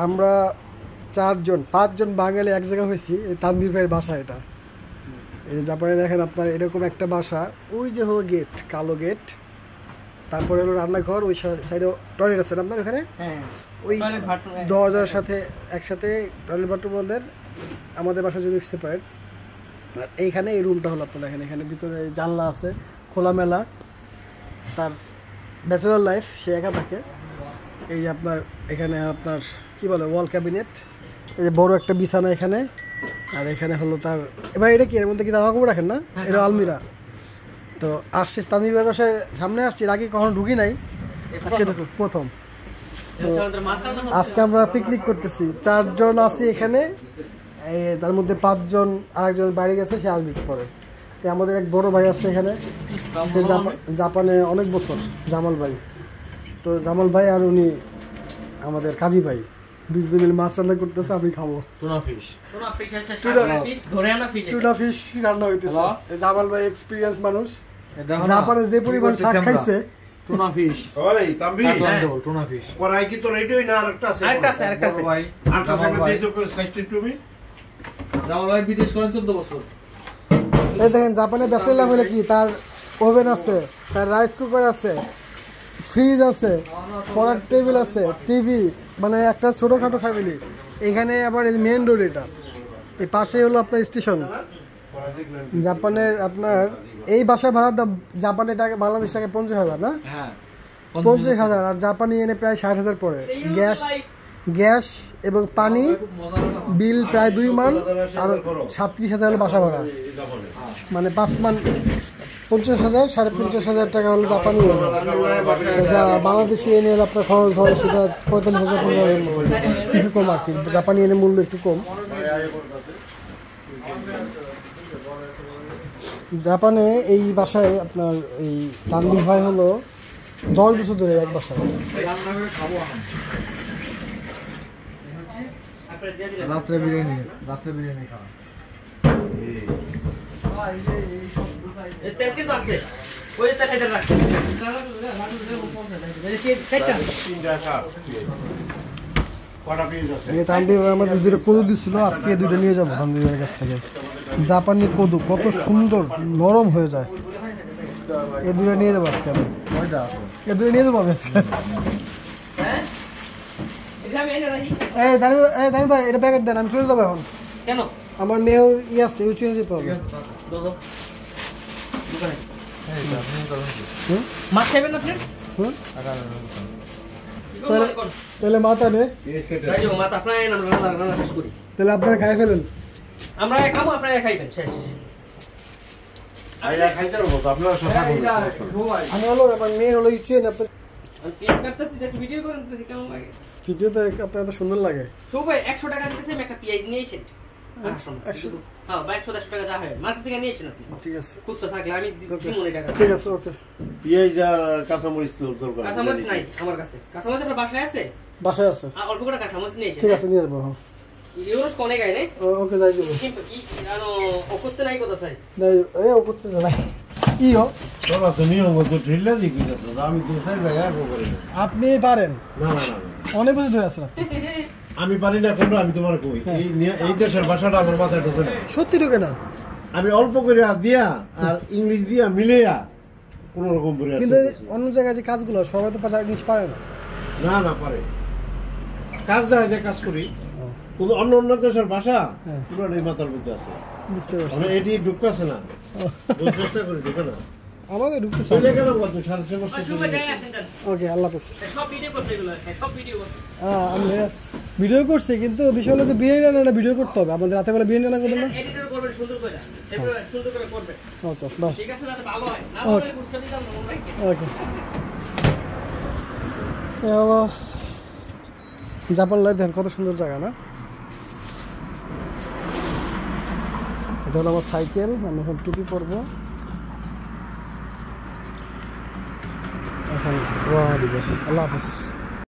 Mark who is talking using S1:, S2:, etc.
S1: আমরা 5জন বাঙালি এক জায়গায় হয়েছি এই তানভীর ভাইয়ের বাসা। এটা এই জাপানে দেখেন আপনার এরকম একটা বাসা, ওই যে হলো গেট, কালো গেট, তারপরে হলো রান্নাঘর, ওই সাইডে টয়লেট আছে আপনার ওখানে, ওই 10,000 সাথে একসাথে টয়লেট বাথরুম আমাদের বাসা যদি সেপারেট। আর এইখানে এই রুমটা হলো আপনার দেখেন, এখানে ভিতরে জানলা আছে খোলামেলা। তার ব্যাচেলর লাইফ, সে একা থাকে। এই যে আপনার এখানে আপনার কি বলে ওয়াল ক্যাবিনেট, এই যে বড় একটা বিছানা এখানে। আর এখানে হলো তার, এবার এটা কি এর মধ্যে কি জামা কাপড় রাখেন না, এটা আলমিরা। তো আসছি তানভীর ভাইয়ের বাসায়, সামনে আসছি, আগে কখনো ঢুকি নাই, আজকে প্রথম। তো আজকে আমরা পিকনিক করতেছি, 4 জন আছি এখানে, তার মধ্যে 5 জন আরেকজন বাইরে গেছে, সে আসবে পরে। আমাদের এক বড় ভাই আছে এখানে, সে জাপানে অনেক বছর, জামাল ভাই। তো জামাল ভাই আর উনি আমাদের কাজী ভাই, 20 মিনিট মাছ রান্না করতেছে, আমি খাবো। টুনা ফিশ রান্না হইতেছে। জামাল ভাই এক্সপিরিয়েন্স মানুষ, জাপানে যে পরিমাণ শাক খাইছে।
S2: টুনা ফিশ, ওই তাম্বি টুনা ফিশ করাই কি তো রেডি না? আরেকটা আছে ভাই, আরেকটা জায়গা দিয়ে তো সাইজটা তুমি। জামাল ভাই বিদেশ করেন 14 বছর।
S1: এই দেখেন জাপানে ব্যাচেলর হলে কি, তার ওভেন আছে, তার রাইস কুকার আছে, ফ্রিজ আছে, পড়ার টেবিল আছে, টিভি, মানে একটা ছোটখাটো ফ্যামিলি। এখানে আবার মেন রোড, এটা এই পাশে হলো আপনার স্টেশন। জাপানের আপনার এই বাসায় ভাড়ার দাম জাপানের টাকা, বাংলাদেশ টাকা 50,000 না? 50,000। আর জাপানি এনে প্রায় 60,000 পড়ে। গ্যাস এবং পানি বিল প্রায় 2 মান, আর 37,000 হলো বাসা ভাড়া, মানে 5 মান 50,000, 55,000 টাকা হলো জাপানি। যা বাংলাদেশি এনে আপনার খরচ হয় সেটা 45,000, 50,000 কিছু কম আর কি। জাপানি এনে মূল্য একটু কম। জাপানে এই বাসায় আপনার এই তানভীর ভাই হলো 10 বছর ধরে এক বাসায়।
S2: রাত্রে বিরিয়ানি খাওয়া।
S1: আমাদের 2টা কদু দিচ্ছিল, আজকে 2টা নিয়ে যাবো তানভীরের কাছ থেকে। জাপানি কদু কত সুন্দর নরম হয়ে যায়, এই 2টা নিয়ে যাবো আজকে আমি। এই 2টা নিয়ে যাবো আজকে। দানি ভাই এটা প্যাকেট দেন, আমি চলে যাবো এখন।
S3: কেন?
S1: আমার মেয়ের ইয়ে আছে, ওই চলে যেতে হবে। তাহলে মাথা নে, তাহলে আপনারা খাই ফেলেন,
S3: আমরা খাবো, আপনারা খাইবেন, শেষ।
S1: আমি হলো আমার মেয়ের হলো ইচ্ছেন আপনার
S3: ভিডিও করেন, কেমন লাগে?
S1: ভিডিওতে আপনার এত সুন্দর লাগে।
S3: সবাই 100 টাকা দিতেছে, একটা পেঁয়াজ নিয়ে এসেন। 100 টাকা যা হয় মার্কেট থেকে নিয়ে এসেন আপনি।
S1: ঠিক আছে,
S3: খুচরা থাকলে আমি দিব এই টাকা।
S1: ঠিক আছে, ওকে।
S2: পেঁয়াজ আর কাঁচামরিচ তো দরকার।
S3: কাঁচামরিচ নাই আমার কাছে। কাঁচামরিচ আপনার বাসায় আছে?
S1: বাসায় আছে।
S3: অল্প করে কাঁচামরিচ নিয়ে এসেন।
S1: ঠিক আছে, নিয়ে যাবো।
S3: ইউরোস কোনে গায় রে?
S1: ওকে, যাই দেবো।
S3: কিন্তু অকতে নাই কথা চাই।
S1: নাই, অকতে নাই। ইও
S2: তোরা তো নিয়ম মতো ঢিল্লা দিবি না, তো আমি তো চাই না এক করে।
S1: আপনি পারেন?
S2: না না না,
S1: অনেক বছর ধরে আছেন।
S2: আমি পারি না কোন, আমি তোমার কই এই দেশের ভাষাটা আমার মাথায় ঢোকে না।
S1: সত্যি ঢোকে না?
S2: আমি অল্প করে দিয়া আর ইংলিশ দিয়া মিলিয়া কোন রকম করে।
S1: কিন্তু অন্য জায়গায় যে কাজগুলো সবাই তো ইংলিশ পারে না।
S2: না না পারে, কাজ দেয় যে কাজ করি, কিন্তু অন্য অন্য দেশের ভাষা পুরোটাই মাথার মধ্যে আছে।
S1: বুঝতে পারছি,
S2: মানে এটি ঢুকতেছে না, চেষ্টা করি ঢুকে না।
S1: আমাদের ঢুকতেছে। ওকে, আল্লাহ হাফেজ। আমি ভিডিও করছি, কিন্তু বিষয় হলো যে বিরিয়ানি রান্নাটা ভিডিও করতে হবে আমাদের। রাতে বেলা বিরিয়ানি রান্না করবেন না? ওকে, বাই। ওকে, জাপান লাইফ দেখেন কত সুন্দর জায়গা না? এটা হলো আমার সাইকেল, আমি এখন টুপি পরবো, এখন রওনা দিব। আল্লাহ হাফেজ।